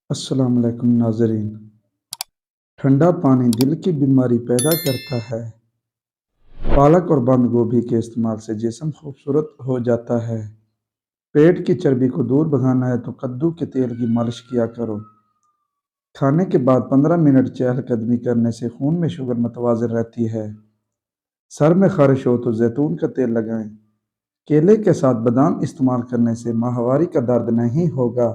السلام علیکم ناظرین۔ ٹھنڈا پانی دل کی بیماری پیدا کرتا ہے۔ پالک اور بند گوبھی کے استعمال سے جسم خوبصورت ہو جاتا ہے۔ پیٹ کی چربی کو دور بھگانا ہے تو کدو کے تیل کی مالش کیا کرو۔ کھانے کے بعد 15 منٹ چہل قدمی کرنے سے خون میں شوگر متوازن رہتی ہے۔ سر میں خارش ہو تو زیتون کا تیل لگائیں۔ کیلے کے ساتھ بادام استعمال کرنے سے ماہواری کا درد نہیں ہوگا۔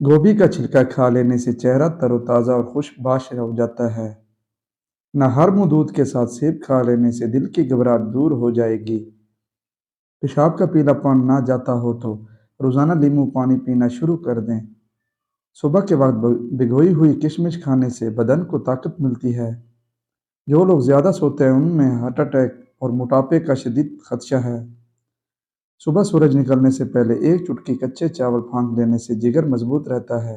گوبھی کا چھلکا کھا لینے سے چہرہ تر و تازہ اور خشک باش ہو جاتا ہے۔ نہار منہ دودھ کے ساتھ سیب کھا لینے سے دل کی گھبراہٹ دور ہو جائے گی۔ پیشاب کا پیلا پان نہ جاتا ہو تو روزانہ لیموں پانی پینا شروع کر دیں۔ صبح کے وقت بھگوئی ہوئی کشمش کھانے سے بدن کو طاقت ملتی ہے۔ جو لوگ زیادہ سوتے ہیں ان میں ہارٹ اٹیک اور موٹاپے کا شدید خدشہ ہے۔ صبح سورج نکلنے سے پہلے ایک چٹکی کچے چاول پھونک دینے سے جگر مضبوط رہتا ہے۔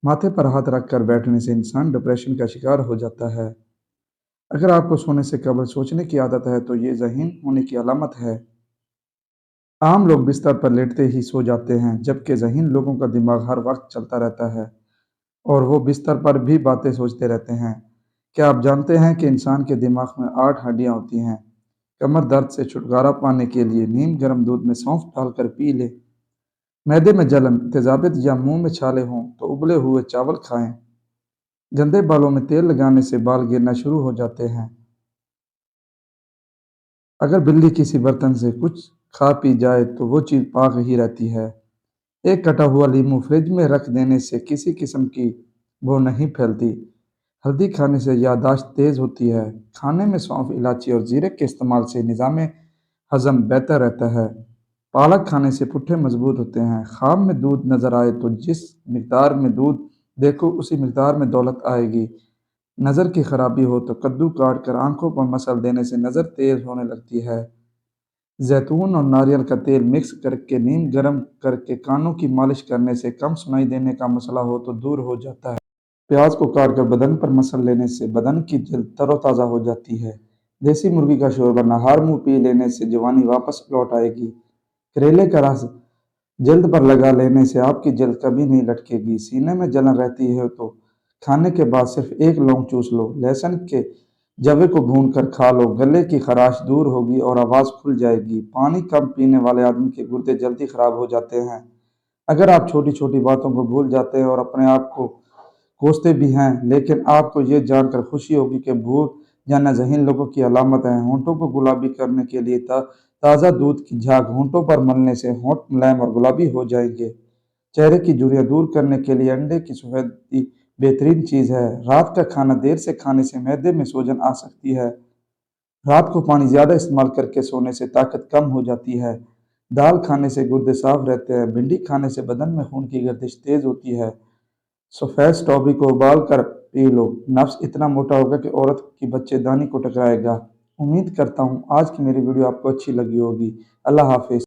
ماتھے پر ہاتھ رکھ کر بیٹھنے سے انسان ڈپریشن کا شکار ہو جاتا ہے۔ اگر آپ کو سونے سے قبل سوچنے کی عادت ہے تو یہ ذہین ہونے کی علامت ہے۔ عام لوگ بستر پر لیٹتے ہی سو جاتے ہیں جبکہ ذہین لوگوں کا دماغ ہر وقت چلتا رہتا ہے اور وہ بستر پر بھی باتیں سوچتے رہتے ہیں۔ کیا آپ جانتے ہیں کہ انسان کے دماغ میں 8 ہڈیاں ہوتی ہیں؟ کمر درد سے چھٹکارا پانے کے لیے نیم گرم دودھ میں سونف ڈال کر پی لیں۔ معدے میں جلن، تیزابیت یا منہ میں چھالے ہوں تو ابلے ہوئے چاول کھائیں۔ گندے بالوں میں تیل لگانے سے بال گرنا شروع ہو جاتے ہیں۔ اگر بلی کسی برتن سے کچھ کھا پی جائے تو وہ چیز پاک ہی رہتی ہے۔ ایک کٹا ہوا لیموں فریج میں رکھ دینے سے کسی قسم کی بو نہیں پھیلتی۔ ہلدی کھانے سے یادداشت تیز ہوتی ہے۔ کھانے میں سونف، الائچی اور زیرے کے استعمال سے نظام ہضم بہتر رہتا ہے۔ پالک کھانے سے پٹھے مضبوط ہوتے ہیں۔ خواب میں دودھ نظر آئے تو جس مقدار میں دودھ دیکھو اسی مقدار میں دولت آئے گی۔ نظر کی خرابی ہو تو کدو کاٹ کر آنکھوں پر مسل دینے سے نظر تیز ہونے لگتی ہے۔ زیتون اور ناریل کا تیل مکس کر کے نیم گرم کر کے کانوں کی مالش کرنے سے کم سنائی دینے کا مسئلہ ہو تو دور ہو جاتا ہے۔ پیاز کو کاٹ کر بدن پر مسل لینے سے بدن کی جلد تر و تازہ ہو جاتی ہے۔ دیسی مرغی کا شوربہ نہار منہ پی لینے سے جوانی واپس لوٹ آئے گی۔ کریلے کا رس جلد پر لگا لینے سے آپ کی جلد کبھی نہیں لٹکے گی۔ سینے میں جلن رہتی ہے تو کھانے کے بعد صرف ایک لونگ چوس لو۔ لہسن کے جوے کو بھون کر کھا لو، گلے کی خراش دور ہوگی اور آواز کھل جائے گی۔ پانی کم پینے والے آدمی کے گردے جلدی خراب ہو جاتے ہیں۔ اگر آپ چھوٹی چھوٹی باتوں کو بھول جاتے ہیں اور اپنے آپ کو کوستے بھی ہیں لیکن آپ کو یہ جان کر خوشی ہوگی کہ بھول جانا ذہین لوگوں کی علامت ہے۔ ہونٹوں کو گلابی کرنے کے لیے تازہ دودھ کی جھاگ ہونٹوں پر ملنے سے ہونٹ ملائم اور گلابی ہو جائیں گے۔ چہرے کی جھریاں دور کرنے کے لیے انڈے کی سفیدی بہترین چیز ہے۔ رات کا کھانا دیر سے کھانے سے معدے میں سوجن آ سکتی ہے۔ رات کو پانی زیادہ استعمال کر کے سونے سے طاقت کم ہو جاتی ہے۔ دال کھانے سے گردے صاف رہتے ہیں۔ بھنڈی کھانے سے بدن میں خون کی گردش تیز ہوتی ہے۔ سفید سٹرابیری کو ابال کر پی لو، نفس اتنا موٹا ہوگا کہ عورت کی بچے دانی کو ٹکرائے گا۔ امید کرتا ہوں آج کی میری ویڈیو آپ کو اچھی لگی ہوگی۔ اللہ حافظ۔